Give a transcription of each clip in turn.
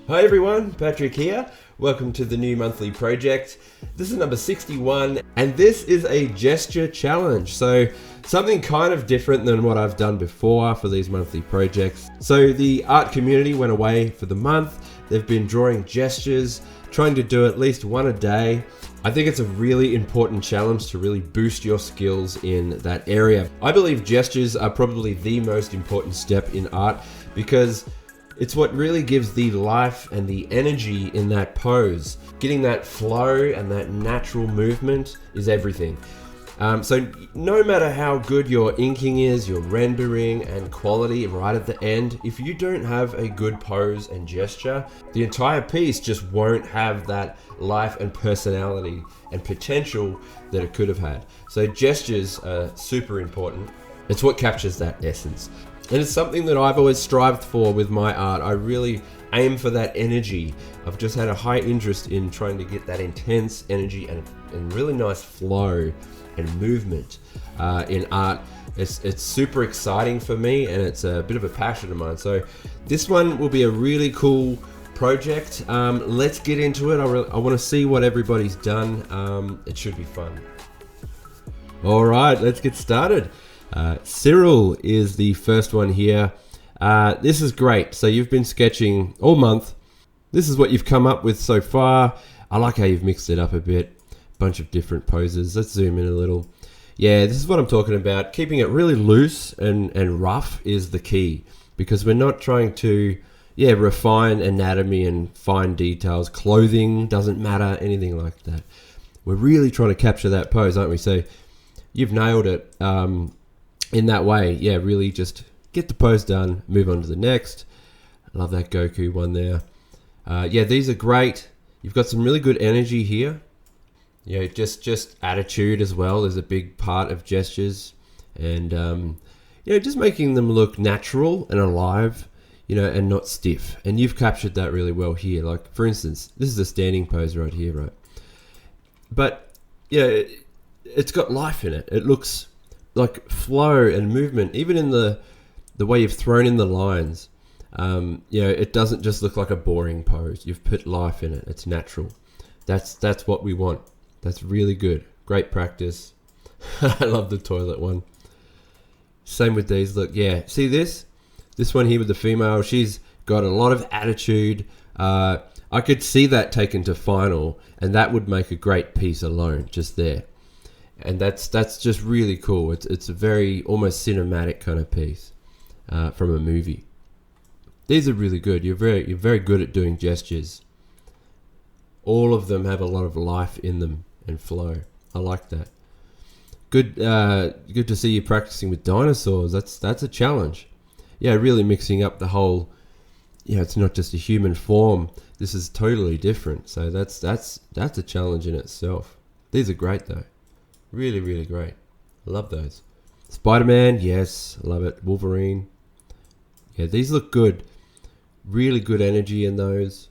Hi everyone, Patrick here. Welcome to the new monthly project. This is number 61 and this is a gesture challenge. So something kind of different than what I've done before for these monthly projects. So the art community went away for the month. They've been drawing gestures, trying to do at least one a day. I think it's a really important challenge to really boost your skills in that area. I believe gestures are probably the most important step in art because it's what really gives the life and the energy in that pose. Getting that flow and that natural movement is everything. So no matter how good your inking is, your rendering and quality right at the end, if you don't have a good pose and gesture, the entire piece just won't have that life and personality and potential that it could have had. So gestures are super important. It's what captures that essence. And it's something that I've always strived for with my art. I really aim for that energy. I've just had a high interest in trying to get that intense energy and really nice flow and movement in art. It's super exciting for me and it's a bit of a passion of mine. So this one will be a really cool project. Let's get into it. I want to see what everybody's done. It should be fun. All right, let's get started. Cyril is the first one here. This is great. So you've been sketching all month. This is what you've come up with so far. I like how you've mixed it up a bit. Bunch of different poses. Let's zoom in a little. Yeah, this is what I'm talking about. Keeping it really loose and rough is the key because we're not trying to refine anatomy and fine details. Clothing doesn't matter, anything like that. We're really trying to capture that pose, aren't we? So you've nailed it. In that way, really just get the pose done, move on to the next. I love that Goku one there. These are great. You've got some really good energy here. Just attitude as well is a big part of gestures. And, just making them look natural and alive, and not stiff. And you've captured that really well here. Like, for instance, this is a standing pose right here, right? But, it's got life in it. It looks like flow and movement, even in the way you've thrown in the lines. It doesn't just look like a boring pose. You've put life in it. It's natural. That's what we want. That's really good. Great practice. I love the toilet one. Same with these. Look, see this one here with the female. She's got a lot of attitude. I could see that taken to final, and that would make a great piece alone, just there. And that's just really cool. It's a very almost cinematic kind of piece from a movie. These are really good. You're very good at doing gestures. All of them have a lot of life in them and flow. I like that. Good to see you practicing with dinosaurs. That's a challenge. Really mixing up the whole. It's not just a human form. This is totally different. So that's a challenge in itself. These are great though. Really, really great. I love those. Spider-Man, yes, I love it. Wolverine. These look good. Really good energy in those.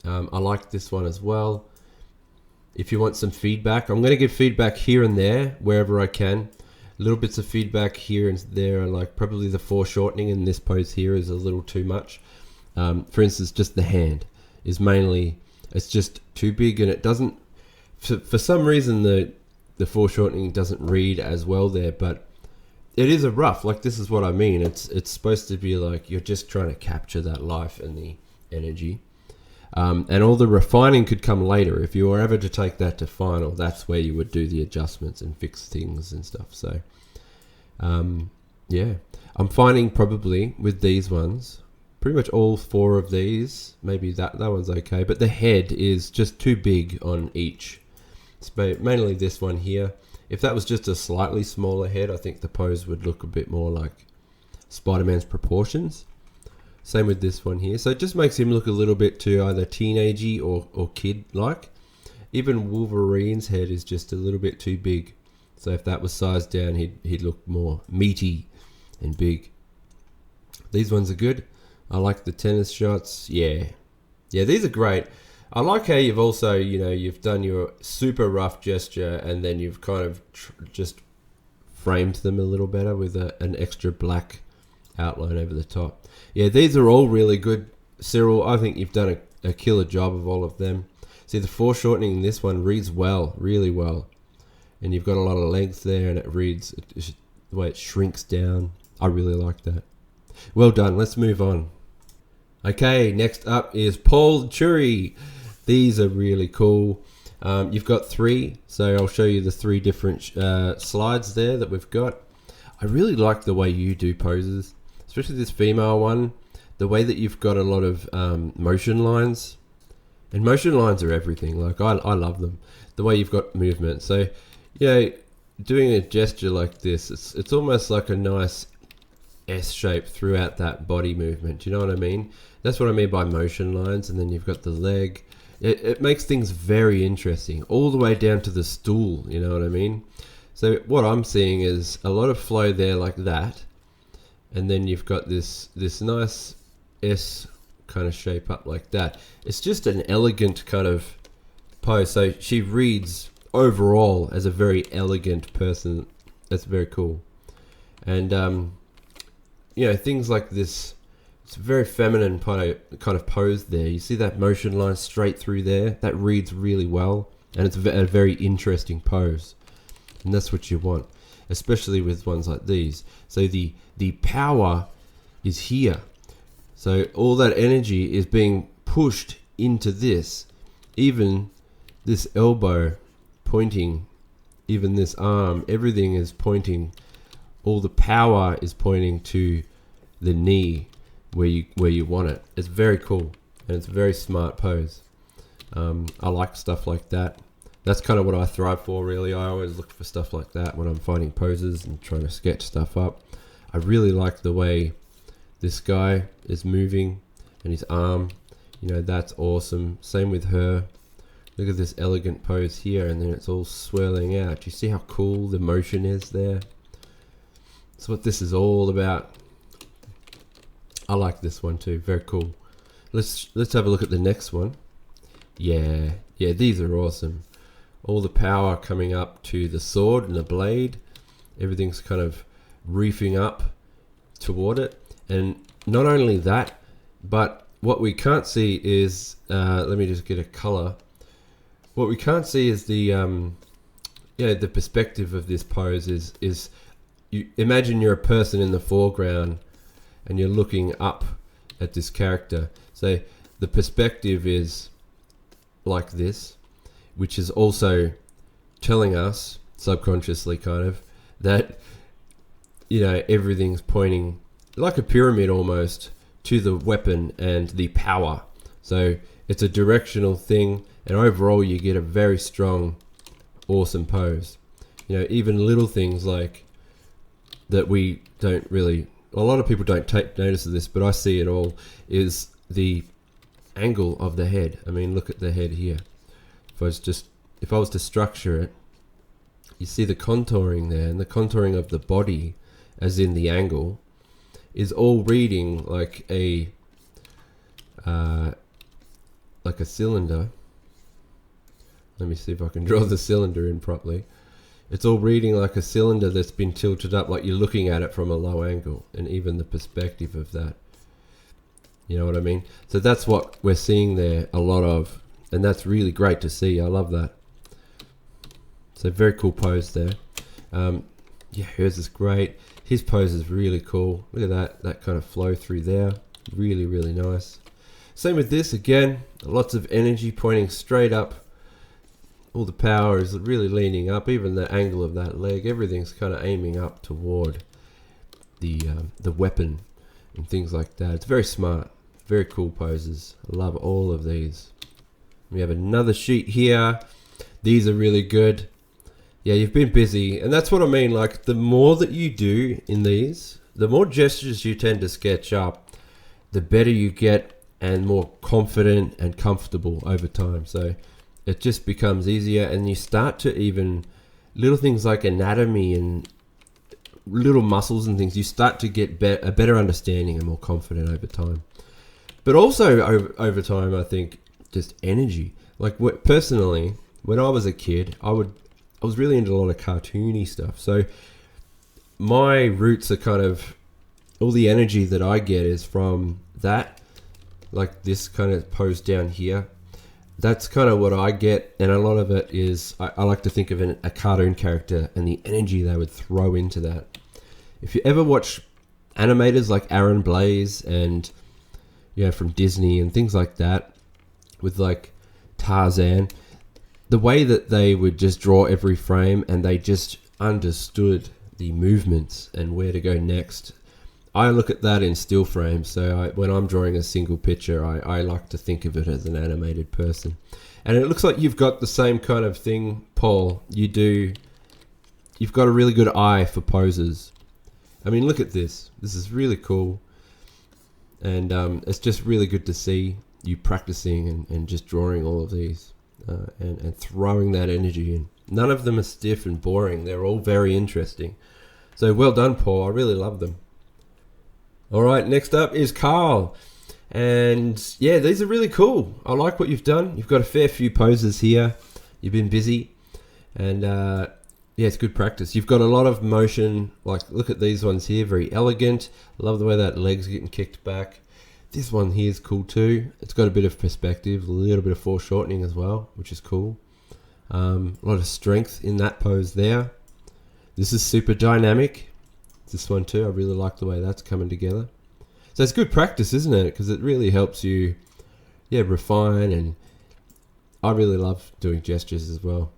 I like this one as well. If you want some feedback, I'm going to give feedback here and there, wherever I can. Little bits of feedback here and there, like probably the foreshortening in this pose here is a little too much. For instance, just the hand is mainly, it's just too big and it doesn't, for some reason the foreshortening doesn't read as well there, but it is a rough, like this is what I mean. It's supposed to be like you're just trying to capture that life and the energy. And all the refining could come later. If you were ever to take that to final, that's where you would do the adjustments and fix things and stuff. So, I'm finding probably with these ones, pretty much all four of these, maybe that one's okay, but the head is just too big on each. It's mainly this one here. If that was just a slightly smaller head, I think the pose would look a bit more like Spider-Man's proportions. Same with this one here. So it just makes him look a little bit too either teenagey or kid-like. Even Wolverine's head is just a little bit too big. So if that was sized down, he'd look more meaty and big. These ones are good. I like the tennis shots. Yeah, these are great. I like how you've also, you've done your super rough gesture and then you've kind of just framed them a little better with an extra black outline over the top. Yeah, these are all really good Cyril, I think you've done a killer job of all of them. See, the foreshortening in this one reads well, really well. And you've got a lot of length there, and it reads, the way it shrinks down. I really like that. Well done. Let's move on. Okay, next up is Paul Chury. These are really cool. You've got 3, so I'll show you the 3 different slides there that we've got. I really like the way you do poses, especially this female one. The way that you've got a lot of motion lines. And motion lines are everything. Like, I love them. The way you've got movement. So, doing a gesture like this, it's almost like a nice S shape throughout that body movement. Do you know what I mean? That's what I mean by motion lines. And then you've got the leg. It makes things very interesting, all the way down to the stool. You know what I mean? So what I'm seeing is a lot of flow there like that. And then you've got this nice S kind of shape up like that. It's just an elegant kind of pose. So she reads overall as a very elegant person. That's very cool. And things like this, it's a very feminine kind of pose there. You see that motion line straight through there? That reads really well, and it's a very interesting pose. And that's what you want, especially with ones like these. So the power is here. So all that energy is being pushed into this. Even this elbow pointing, even this arm, everything is pointing. All the power is pointing to the knee where you want it. It's very cool, and it's a very smart pose. I like stuff like that. That's kind of what I thrive for, really. I always look for stuff like that when I'm finding poses and trying to sketch stuff up. I really like the way this guy is moving and his arm. That's awesome. Same with her. Look at this elegant pose here, and then it's all swirling out. Do you see how cool the motion is there? That's what this is all about. I like this one too. Very cool. Let's have a look at the next one. Yeah, these are awesome. All the power coming up to the sword and the blade. Everything's kind of reefing up toward it. And not only that, but what we can't see is, let me just get a color. What we can't see is the perspective of this pose is you imagine you're a person in the foreground and you're looking up at this character. So the perspective is like this, which is also telling us subconsciously kind of that everything's pointing like a pyramid almost to the weapon and the power. So it's a directional thing, and overall you get a very strong, awesome pose. Even little things like that we don't really, a lot of people don't take notice of this, but I see it all, is the angle of the head. I mean, look at the head here. If I was to structure it, you see the contouring there, and the contouring of the body, as in the angle, is all reading like a cylinder. Let me see if I can draw the cylinder in properly. It's all reading like a cylinder that's been tilted up, like you're looking at it from a low angle, and even the perspective of that. You know what I mean? So that's what we're seeing there a lot of, and that's really great to see. I love that. So very cool pose there. Hers is great. His pose is really cool. Look at that kind of flow through there. Really, really nice. Same with this, again, lots of energy pointing straight up. All the power is really leaning up, even the angle of that leg, everything's kind of aiming up toward the weapon and things like that. It's very smart, very cool poses. I love all of these. We have another sheet here. These are really good. Yeah, you've been busy, and that's what I mean. Like, the more that you do in these, the more gestures you tend to sketch up, the better you get and more confident and comfortable over time. So it just becomes easier, and you start to even little things like anatomy and little muscles and things, you start to get a better understanding and more confident over time. But also over time, I think just energy. Like, personally, when I was a kid, I was really into a lot of cartoony stuff. So my roots are kind of, all the energy that I get is from that. like this kind of pose down here. That's kind of what I get, and a lot of it is I like to think of a cartoon character and the energy they would throw into that. If you ever watch animators like Aaron Blaise and from Disney and things like that, with like Tarzan, the way that they would just draw every frame and they just understood the movements and where to go next. I look at that in still frames, so when I'm drawing a single picture, I like to think of it as an animated person. And it looks like you've got the same kind of thing, Paul. You've got a really good eye for poses. I mean, look at this. This is really cool. And it's just really good to see you practicing and just drawing all of these and throwing that energy in. None of them are stiff and boring. They're all very interesting. So well done, Paul. I really love them. All right, next up is Karl. And yeah, these are really cool. I like what you've done. You've got a fair few poses here. You've been busy. And yeah, it's good practice. You've got a lot of motion. Like, look at these ones here. Very elegant. Love the way that leg's getting kicked back. This one here is cool too. It's got a bit of perspective, a little bit of foreshortening as well, which is cool. A lot of strength in that pose there. This is super dynamic. This one too, I really like the way that's coming together. So it's good practice, isn't it? Because it really helps you, refine. And I really love doing gestures as well.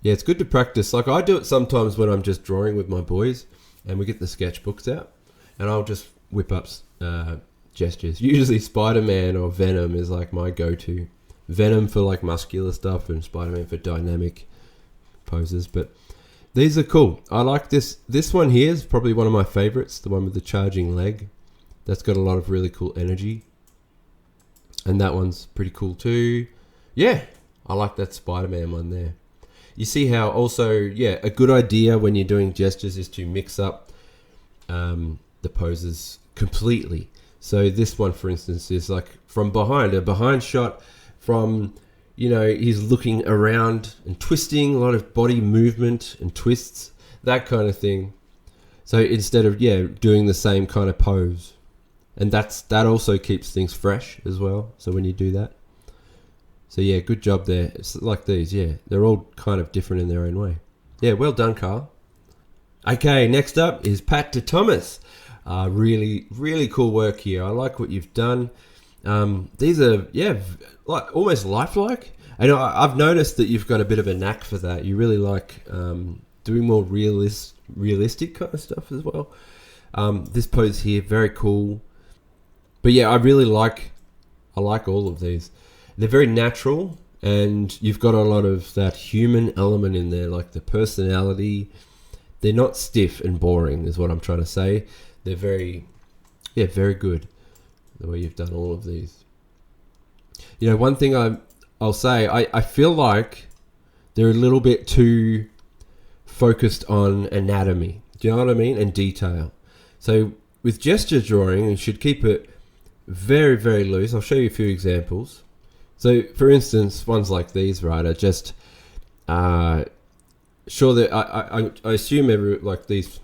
Yeah, it's good to practice. Like, I do it sometimes when I'm just drawing with my boys and we get the sketchbooks out and I'll just whip up gestures. Usually Spider-Man or Venom is like my go-to. Venom for like muscular stuff and Spider-Man for dynamic poses. But these are cool. I like this. This one here is probably one of my favorites, the one with the charging leg. That's got a lot of really cool energy. And that one's pretty cool too. Yeah, I like that Spider-Man one there. You see how also, a good idea when you're doing gestures is to mix up the poses completely. So this one, for instance, is like from behind, a behind shot from, he's looking around and twisting, a lot of body movement and twists, that kind of thing. So instead of, doing the same kind of pose. And that also keeps things fresh as well. So when you do that. So yeah, good job there. It's like these, they're all kind of different in their own way. Yeah, well done, Karl. Okay, next up is DeThomas. Really, really cool work here. I like what you've done. These are, like almost lifelike. And I've noticed that you've got a bit of a knack for that. You really like doing more realistic kind of stuff as well. This pose here, very cool. But yeah, I like all of these. They're very natural, and you've got a lot of that human element in there, like the personality. They're not stiff and boring, is what I'm trying to say. They're very good, the way you've done all of these. One thing I'll say, I feel like they're a little bit too focused on anatomy. Do you know what I mean? And detail. So with gesture drawing, you should keep it very, very loose. I'll show you a few examples. So, for instance, ones like these, right, are just sure that I assume like these.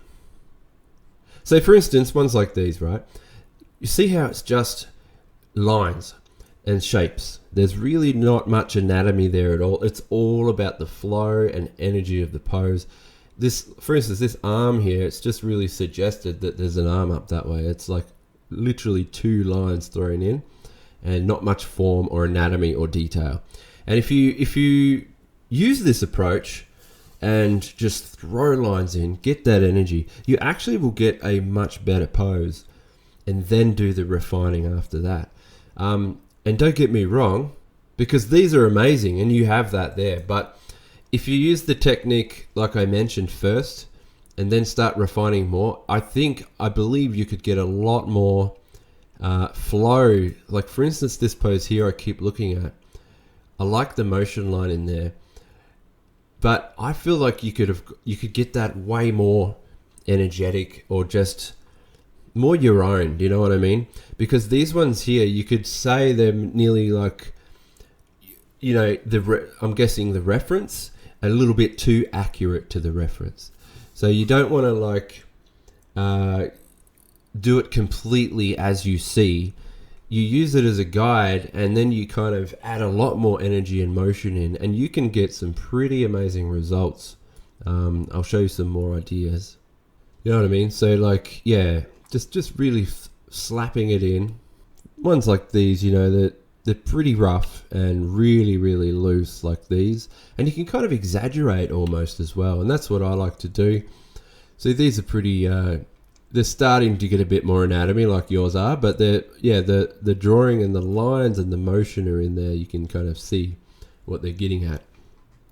So, for instance, ones like these, right, you see how it's just lines and shapes. There's really not much anatomy there at all. It's all about the flow and energy of the pose. This, for instance, this arm here, it's just really suggested that there's an arm up that way. It's like literally two lines thrown in. And not much form or anatomy or detail. And if you use this approach and just throw lines in, get that energy, you actually will get a much better pose, and then do the refining after that. And don't get me wrong, because these are amazing and you have that there. But if you use the technique like I mentioned first, and then start refining more, I believe you could get a lot more flow. Like for instance, this pose here I keep looking at. I like the motion line in there, but I feel like you could get that way more energetic or just more your own. Do you know what I mean? Because these ones here, you could say they're nearly like, I'm guessing the reference a little bit too accurate to the reference. So you don't want to like do it completely as you see. you use it as a guide, and then you kind of add a lot more energy and motion in, and you can get some pretty amazing results. I'll show you some more ideas. You know what I mean? So like, yeah, just really slapping it in. Ones like these, you know, they're pretty rough and really, really loose like these. And you can kind of exaggerate almost as well. And that's what I like to do. So these are pretty, they're starting to get a bit more anatomy like yours are. But the drawing and the lines and the motion are in there. You can kind of see what they're getting at.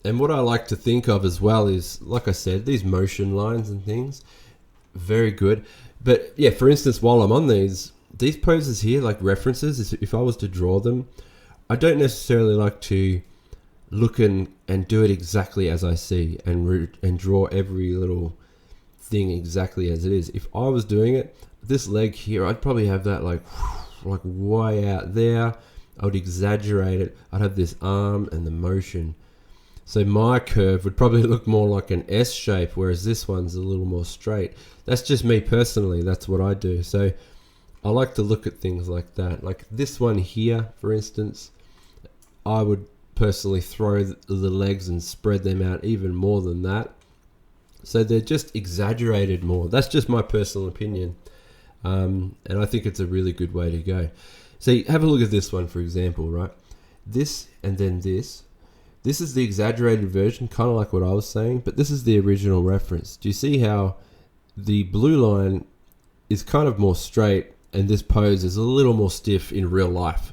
And what I like to think of as well is, like I said, these motion lines and things, very good. But yeah, for instance, while I'm on these poses here, like references, if I was to draw them, I don't necessarily like to look and do it exactly as I see and draw every little thing exactly as it is. If I was doing it, this leg here, I'd probably have that like way out there. I would exaggerate it. I'd have this arm and the motion. So my curve would probably look more like an S shape, whereas this one's a little more straight. That's just me personally. That's what I do. So I like to look at things like that. Like this one here, for instance, I would personally throw the legs and spread them out even more than that. So they're just exaggerated more. That's just my personal opinion. And I think it's a really good way to go. So have a look at this one, for example, right? This and then this. This is the exaggerated version, kind of like what I was saying, but this is the original reference. Do you see how the blue line is kind of more straight and this pose is a little more stiff in real life?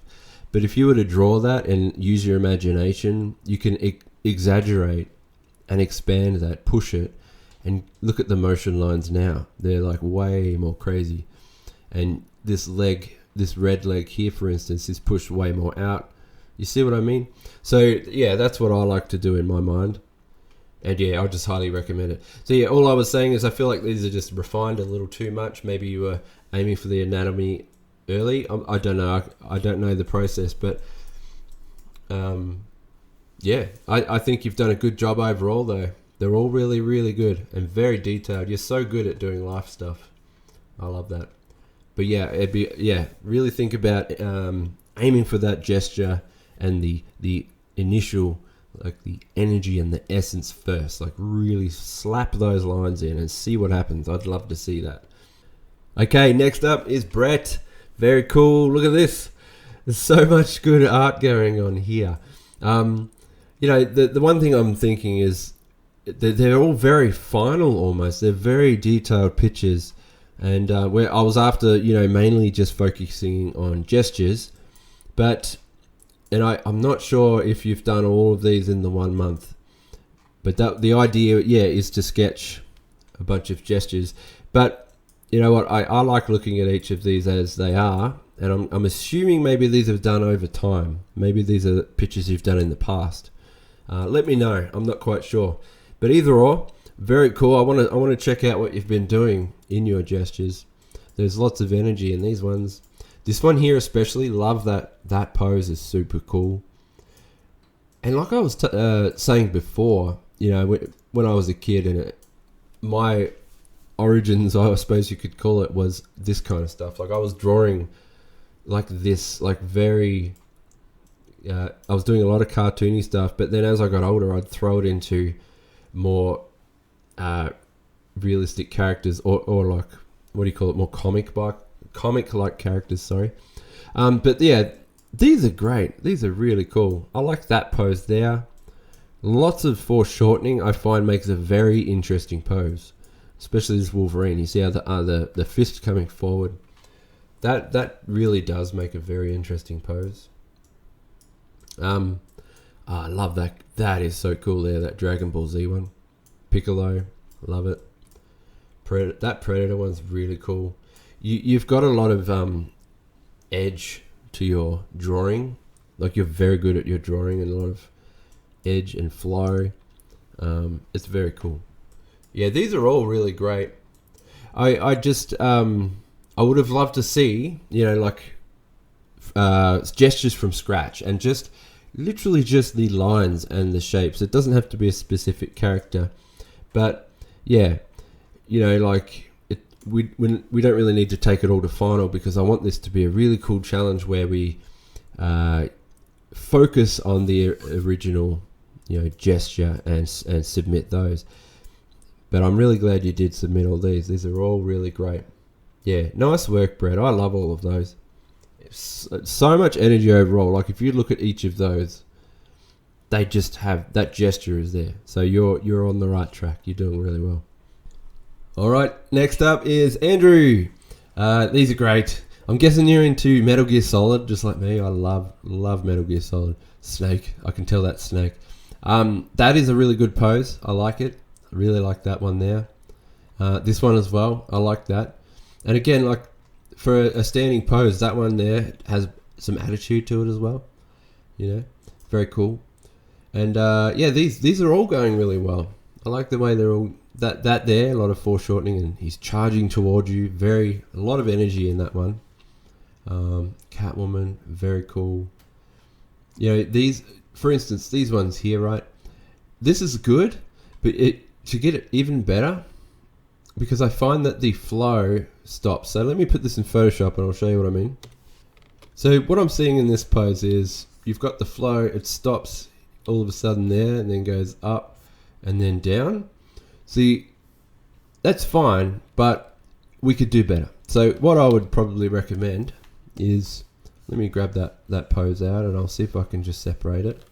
But if you were to draw that and use your imagination, you can exaggerate and expand that, push it, and look at the motion lines now. They're like way more crazy. And this leg, this red leg here, for instance, is pushed way more out. You see what I mean? So yeah, that's what I like to do in my mind. And yeah, I just highly recommend it. So yeah, all I was saying is I feel like these are just refined a little too much. Maybe you were aiming for the anatomy early. I don't know. I don't know the process, but yeah, I think you've done a good job overall though. They're all really, really good and very detailed. You're so good at doing life stuff. I love that. But yeah, really think about aiming for that gesture and the initial, like the energy and the essence first. Like really slap those lines in and see what happens. I'd love to see that. Okay, next up is Brett. Very cool. Look at this. There's so much good art going on here. You know, the one thing I'm thinking is they're all very final almost. They're very detailed pictures. And where I was after, you know, mainly just focusing on gestures. And I'm not sure if you've done all of these in the 1 month, but the idea, yeah, is to sketch a bunch of gestures. But you know what? I like looking at each of these as they are, and I'm assuming maybe these are done over time. Maybe these are pictures you've done in the past. Let me know. I'm not quite sure, but either or, very cool. I want to check out what you've been doing in your gestures. There's lots of energy in these ones. This one here especially, love that pose is super cool. And like I was saying before, you know, when I was a kid and my origins, I suppose you could call it, was this kind of stuff. Like I was drawing like this, like very, I was doing a lot of cartoony stuff, but then as I got older, I'd throw it into more realistic characters or like, what do you call it, more comic-like characters, sorry. But yeah, these are great. These are really cool. I like that pose there. Lots of foreshortening, I find, makes a very interesting pose, especially this Wolverine. You see how the fist coming forward. That really does make a very interesting pose. I love that. That is so cool there, that Dragon Ball Z one. Piccolo, love it. That Predator one's really cool. You've got a lot of edge to your drawing. Like you're very good at your drawing and a lot of edge and flow. It's very cool. Yeah, these are all really great. I just I would have loved to see, you know, like gestures from scratch and just literally just the lines and the shapes. It doesn't have to be a specific character, but yeah, you know, like we don't really need to take it all to final, because I want this to be a really cool challenge where we focus on the original, gesture and submit those. But I'm really glad you did submit all these. These are all really great. Yeah, nice work, Brett. I love all of those. It's so much energy overall. Like if you look at each of those, they just have that gesture is there. So you're on the right track. You're doing really well. All right, next up is Andrew. These are great. I'm guessing you're into Metal Gear Solid, just like me. I love Metal Gear Solid. Snake, I can tell that's Snake. That is a really good pose. I like it. I really like that one there. This one as well. I like that. And again, like for a standing pose, that one there has some attitude to it as well. Very cool. And these are all going really well. I like the way they're all that there. A lot of foreshortening, and he's charging towards you. A lot of energy in that one. Catwoman, very cool. These, for instance, these ones here, right? This is good, but to get it even better, because I find that the flow stops. So let me put this in Photoshop and I'll show you what I mean. So what I'm seeing in this pose is you've got the flow, it stops all of a sudden there and then goes up and then down. See, that's fine, but we could do better. So what I would probably recommend is, let me grab that pose out and I'll see if I can just separate it.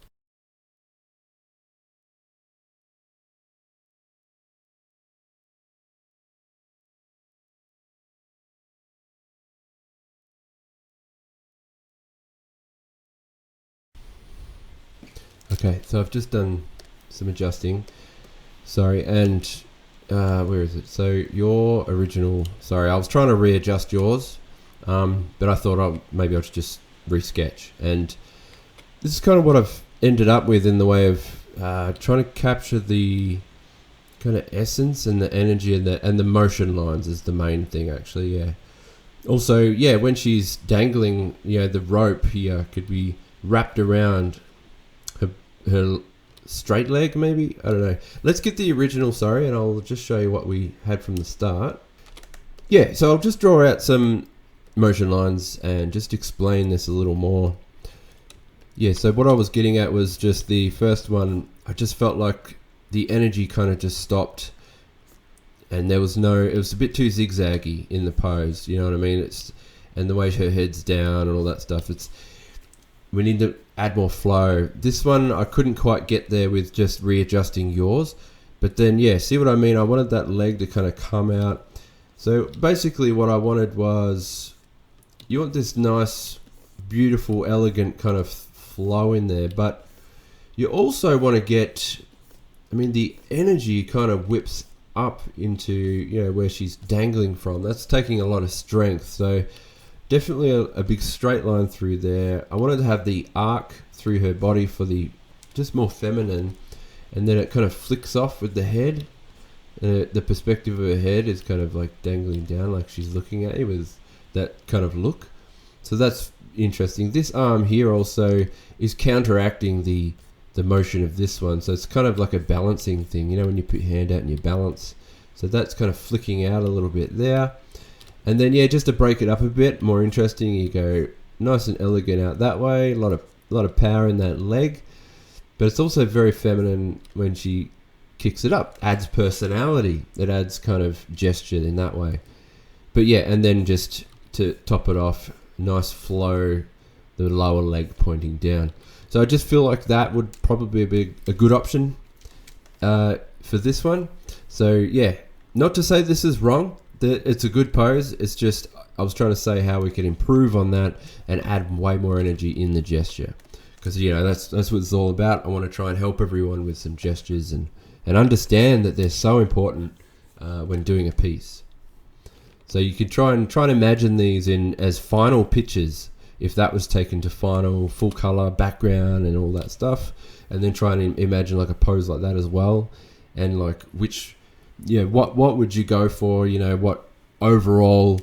Okay, so I've just done some adjusting. Sorry, and where is it? So your original, sorry, I was trying to readjust yours, but I thought maybe I should just resketch. And this is kind of what I've ended up with in the way of trying to capture the kind of essence and the energy and the motion lines is the main thing, actually, yeah. Also, yeah, when she's dangling, the rope here could be wrapped around her straight leg, maybe? I don't know. Let's get the original, sorry, and I'll just show you what we had from the start. Yeah, so I'll just draw out some motion lines and just explain this a little more. Yeah, so what I was getting at was just the first one. I just felt like the energy kind of just stopped, and it was a bit too zigzaggy in the pose, you know what I mean? And the way her head's down and all that stuff, we need to add more flow. This one I couldn't quite get there with just readjusting yours, but then see what I mean? I wanted that leg to kind of come out. So basically what I wanted was, you want this nice, beautiful, elegant kind of flow in there, but you also want to get, the energy kind of whips up into, where she's dangling from. That's taking a lot of strength. So definitely a big straight line through there. I wanted to have the arc through her body for the just more feminine, and then it kind of flicks off with the head. The perspective of her head is kind of like dangling down, like she's looking at you with that kind of look. So that's interesting. This arm here also is counteracting the motion of this one. So it's kind of like a balancing thing, when you put your hand out and you balance. So that's kind of flicking out a little bit there. And then just to break it up a bit more interesting, you go nice and elegant out that way. A lot of power in that leg, but it's also very feminine when she kicks it up. Adds personality. It adds kind of gesture in that way. But and then just to top it off, nice flow, the lower leg pointing down. So I just feel like that would probably be a good option for this one. So not to say this is wrong. It's a good pose. It's just I was trying to say how we can improve on that and add way more energy in the gesture, because that's what it's all about. I want to try and help everyone with some gestures and understand that they're so important when doing a piece. So you could try and imagine these as final pictures, if that was taken to final full color background and all that stuff, and then try and imagine like a pose like that as well, and like which. What would you go for? What overall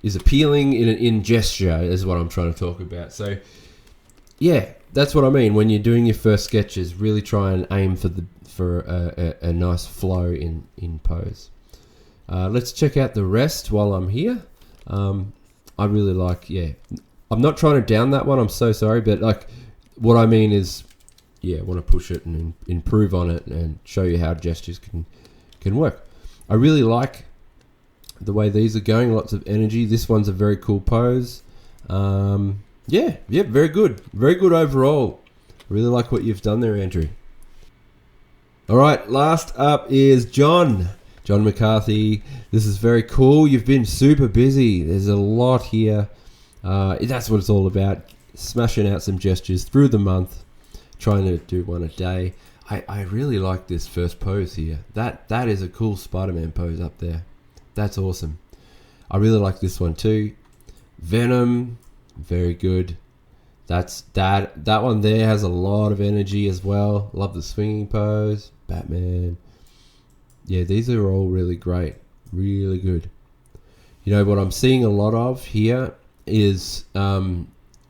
is appealing in gesture is what I'm trying to talk about. So, that's what I mean. When you're doing your first sketches, really try and aim for a nice flow in pose. Let's check out the rest while I'm here. I really like, I'm not trying to down that one, I'm so sorry, but like what I mean is, I want to push it and improve on it and show you how gestures can work. I really like the way these are going, lots of energy. This one's a very cool pose. Very good. Very good overall. Really like what you've done there, Andrew. All right, last up is John McCarthy. This is very cool. You've been super busy. There's a lot here. That's what it's all about. Smashing out some gestures through the month. Trying to do one a day. I really like this first pose here. That is a cool Spider-Man pose up there. That's awesome. I really like this one too. Venom, very good. That one there has a lot of energy as well. Love the swinging pose. Batman. Yeah, these are all really great. Really good. You know what I'm seeing a lot of here is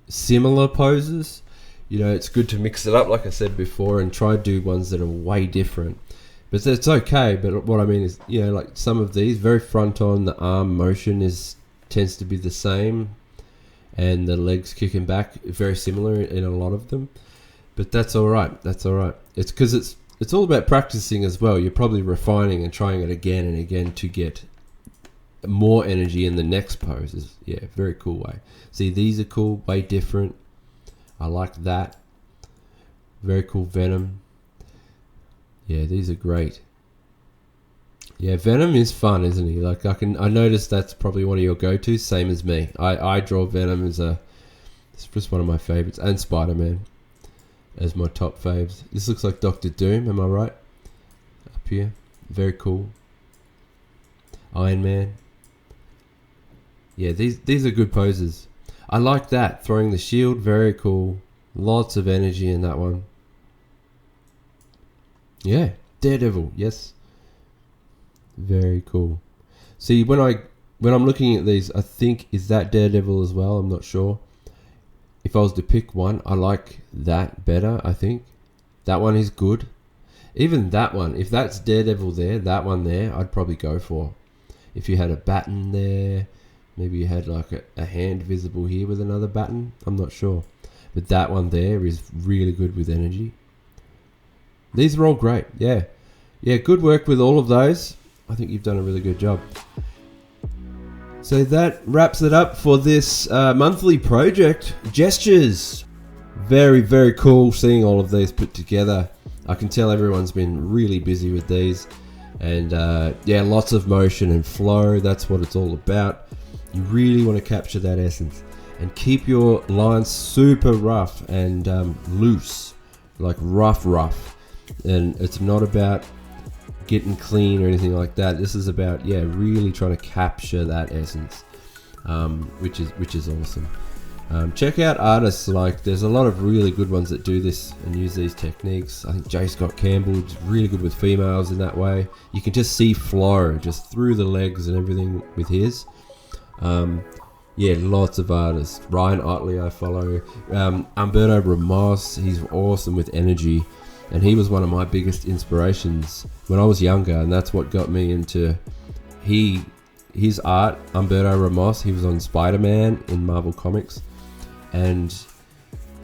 similar poses. You know, it's good to mix it up, like I said before, and try to do ones that are way different. But it's okay. But what I mean is, you know, like some of these, very front on, the arm motion tends to be the same, and the legs kicking back, very similar in a lot of them. But that's all right. That's all right. It's because it's all about practicing as well. You're probably refining and trying it again and again to get more energy in the next poses. Yeah, very cool way. See, these are cool, way different. I like that. Very cool Venom. Yeah, these are great. Yeah, Venom is fun, isn't he? Like I noticed that's probably one of your go-tos, same as me. I draw Venom it's just one of my favorites, and Spider-Man as my top faves. This looks like Dr. Doom, am I right? Up here. Very cool. Iron Man. Yeah, these are good poses. I like that. Throwing the shield, very cool. Lots of energy in that one. Yeah, Daredevil, yes. Very cool. See, when I'm looking at these, I think, is that Daredevil as well? I'm not sure. If I was to pick one, I like that better, I think. That one is good. Even that one, if that's Daredevil there, that one there, I'd probably go for. If you had a baton there, maybe you had like a hand visible here with another baton, I'm not sure. But that one there is really good with energy. These are all great, yeah. Yeah, good work with all of those. I think you've done a really good job. So that wraps it up for this monthly project, Gestures. Very, very cool seeing all of these put together. I can tell everyone's been really busy with these. And lots of motion and flow. That's what it's all about. You really want to capture that essence. And keep your lines super rough and loose. Like rough. And it's not about getting clean or anything like that. This is about really trying to capture that essence, which is awesome. Check out artists, like there's a lot of really good ones that do this and use these techniques. I think J. Scott Campbell is really good with females in that way. You can just see flow just through the legs and everything with his. Lots of artists. Ryan Otley I follow. Umberto Ramos, he's awesome with energy. And he was one of my biggest inspirations when I was younger, and that's what got me into his art. Umberto Ramos, he was on Spider-Man in Marvel Comics, and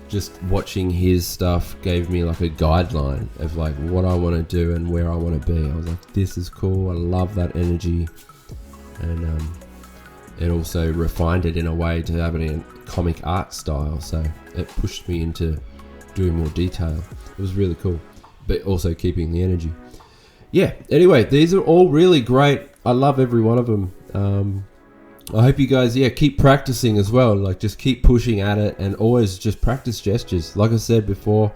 just watching his stuff gave me like a guideline of like what I want to do and where I want to be. I was like, this is cool, I love that energy. And it also refined it in a way to have it in comic art style, so it pushed me into doing more detail. It was really cool, but also keeping the energy. Yeah, anyway, these are all really great. I love every one of them. I hope you guys, keep practicing as well. Like, just keep pushing at it and always just practice gestures. Like I said before,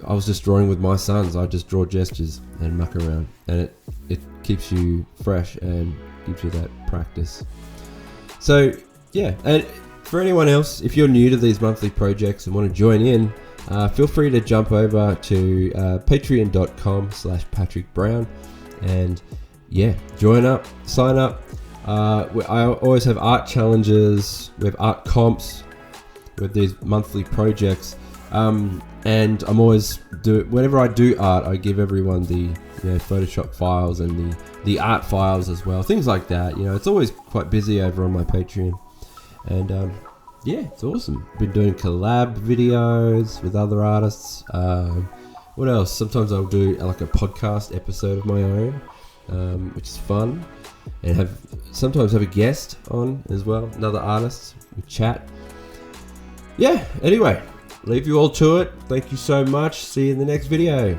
I was just drawing with my sons. I just draw gestures and muck around, and it keeps you fresh and gives you that practice. So, and for anyone else, if you're new to these monthly projects and want to join in, feel free to jump over to patreon.com/Patrick Brown and join up, sign up. I always have art challenges, we have art comps with these monthly projects. And I'm always whenever I do art, I give everyone the Photoshop files and the art files as well, things like that. It's always quite busy over on my Patreon, and yeah, it's awesome. Been doing collab videos with other artists. What else? Sometimes I'll do like a podcast episode of my own, which is fun, and sometimes have a guest on as well, another artist. We chat. Yeah. Anyway. Leave you all to it. Thank you so much. See you in the next video.